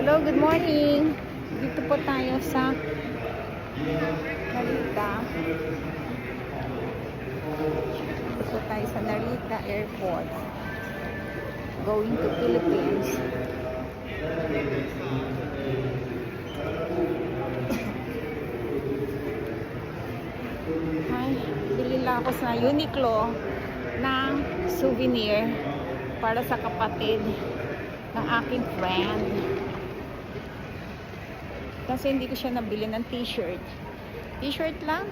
Hello, good morning. Dito po tayo sa Narita. Dito tayo sa Narita Airport. Going to Philippines. Ay, bili lang ako sa Uniqlo ng souvenir para sa kapatid ng aking friend. Kasi hindi ko siya nabili ng t-shirt. T-shirt lang.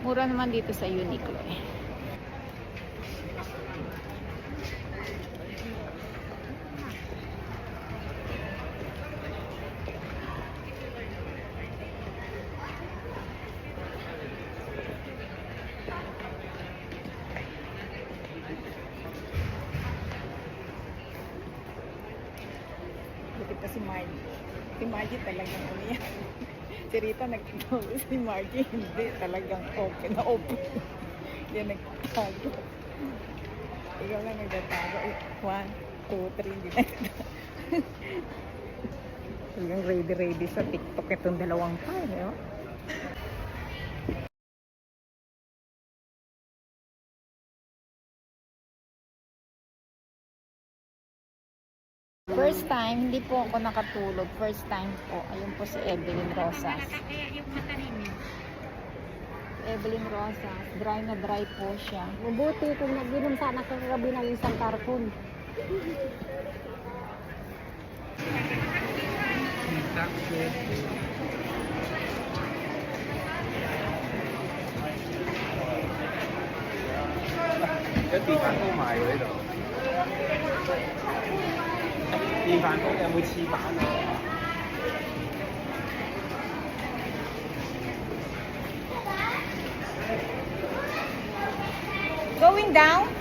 Mura naman dito sa Uniqlo eh. Lupit pa si Margie. Si Margie talagang ano yan. Si Rita nagtatago. Si Margie hindi. Talagang open na open. Yan nagtatago. Ikaw lang nagtatago. 1, 2, 3. Hindi nagtatago. Talagang ready sa TikTok itong dalawang time. Eh, oh. First time, hindi po ako nakatulog. First time po. Ayun po si Evelyn Rosas. Evelyn Rosas. Dry na dry po siya. Mabuti kung nag-inom sana kagabi ng isang karton. Going down?